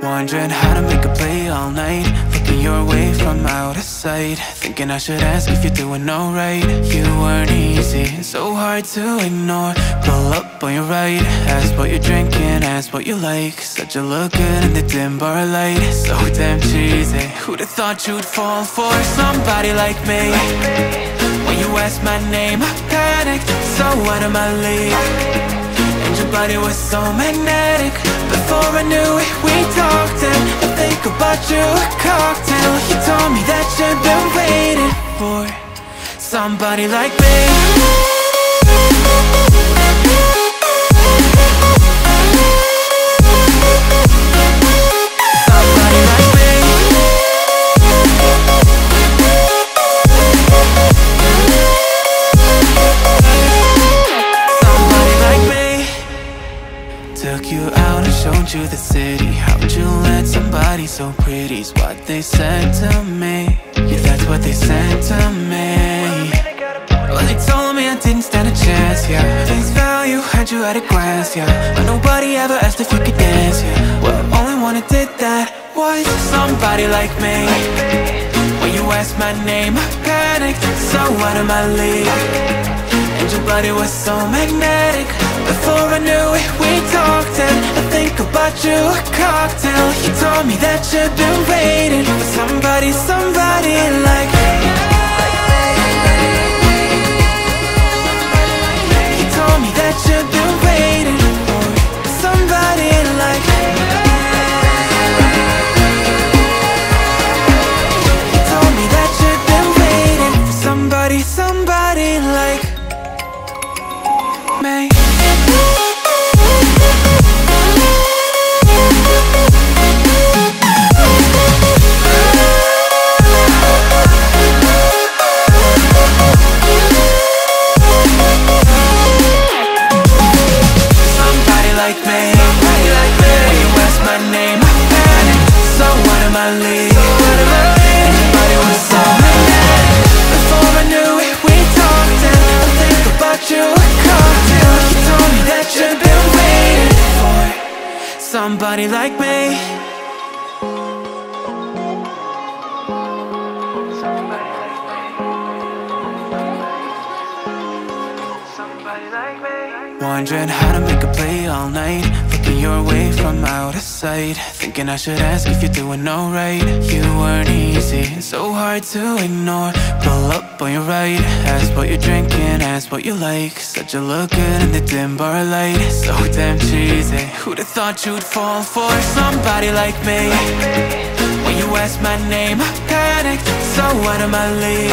Wondering how to make a play all night, looking your way from out of sight, thinking I should ask if you're doing alright. You weren't easy, so hard to ignore. Pull up on your right, ask what you're drinking, ask what you like. Said you look good in the dim bar light, so damn cheesy. Who'd have thought you'd fall for somebody like me? When you asked my name, I panicked, so out of my league. And your body was so magnetic. Before I knew it, we talked, and I think about you a cocktail. You told me that you've been waiting for somebody like me. Somebody like me. Somebody like me. Took you out and showed you the city. How'd you let somebody so pretty's what they said to me? Yeah, that's what they said to me. Well, they told me I didn't stand a chance, yeah. Face value, had you at a glance, yeah. But nobody ever asked if you could dance, yeah. Well, only one who did that was somebody like me. When you asked my name, I panicked, so out of my league. And your body was so magnetic. Before I knew it, we talked, and I think about you a cocktail. You told me that you've been waiting for somebody, somebody like me. You told me that you've been waiting for somebody like me. You told me that you've been waiting for somebody, somebody like me. Like me, somebody like me. When you asked my name, I panicked, so out of my league. And your body was so magnetic. Before I knew it, we talked, and I think about you a cocktail. You told me that you've been waiting for somebody like me. Somebody like me. Somebody like me. Wondering how to make a play all night, looking your way from out of sight, thinking I should ask if you're doing alright. You weren't easy, so hard to ignore. Pull up on your right, ask what you're drinking, ask what you like. Said you look good in the dim bar light, so damn cheesy. Who'd have thought you'd fall for somebody like me? When you asked my name, I panicked, so out of my league.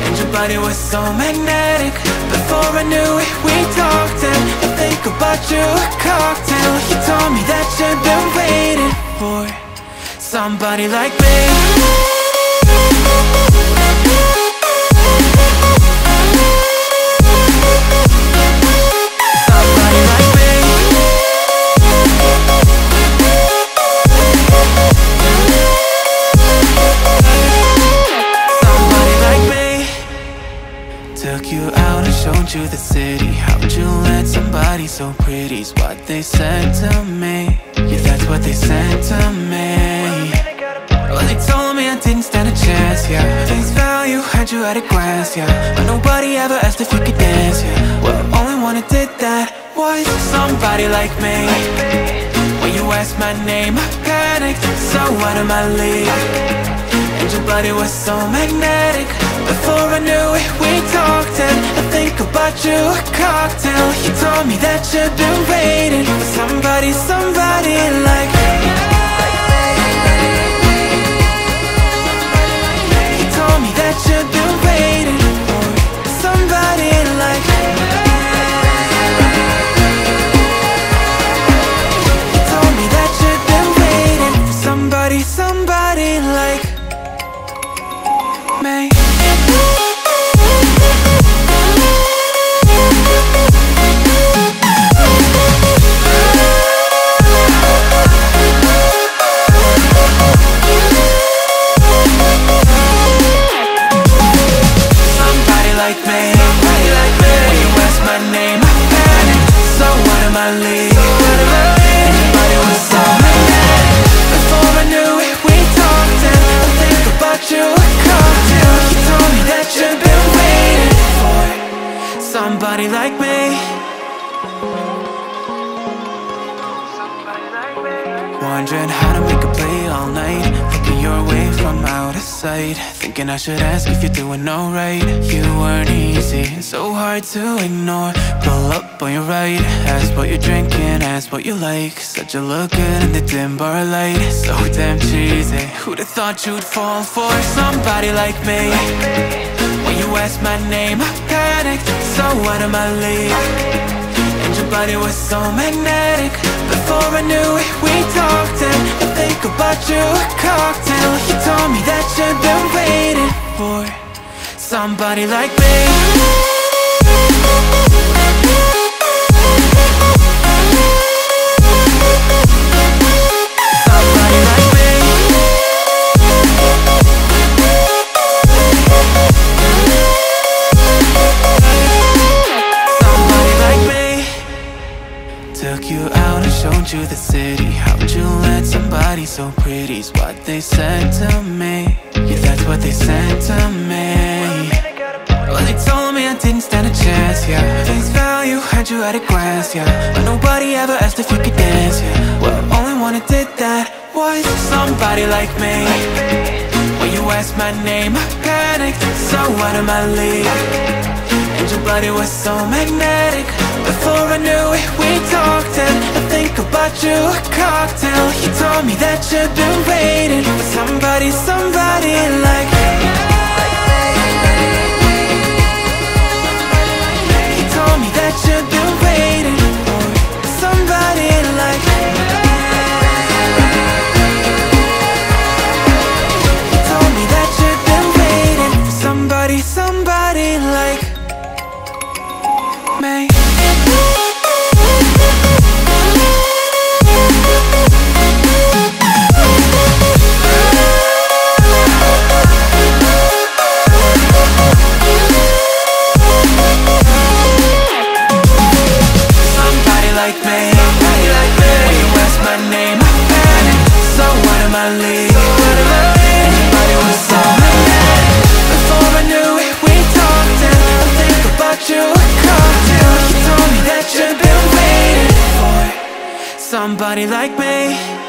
And your body was so magnetic. Before I knew it, we talked, and I think about you a cocktail. You told me that you've been waiting for somebody like me. Somebody like me. Somebody like me. Took you out and showed you the city. How'd you let somebody so pretty's what they said to me? Yeah, that's what they said to me. Well, they told me I didn't stand a chance, yeah. Face value, had you at a glance, yeah. But nobody ever asked if you could dance, yeah. Well, only one who did that was somebody like me. When you asked my name, I panicked, so out of my league. And your body was so magnetic. Before I knew it, we talked, and I think about you a cocktail. You told me that you've been waiting for somebody, somebody like me. You told me that you've been waiting for somebody like me. You told me that you've been waiting for somebody, somebody like me. somebody like me. Wondering how to make a play all night, looking your way from out of sight, thinking I should ask if you're doing alright. You weren't easy, so hard to ignore. Pull up on your right, ask what you're drinking, ask what you like. Said you look good in the dim bar light, so damn cheesy. Who'd have thought you'd fall for somebody like me? When you asked my name, I panicked, so out of my league. And your body was so magnetic. Before I knew it, we talked, and I think about you a cocktail. You told me that you've been waiting for somebody like me. Somebody like me. Somebody like me. Took you out and showed you the city. How'd you let somebody so pretty's what they said to me? Yeah, that's what they said to me. Well, they told me I didn't stand a chance, yeah. Face value, had you at a glance, yeah. But nobody ever asked if you could dance, yeah. Well, only one who did that was somebody like me. When you asked my name, I panicked, so out of my league. And your body was so magnetic. Before I knew it, we talked, and I think about you a cocktail. You told me that you've been waiting for somebody, somebody like me. You told me that you've been waiting for somebody like me. You told me that you've been waiting for somebody, somebody like me. Somebody like me.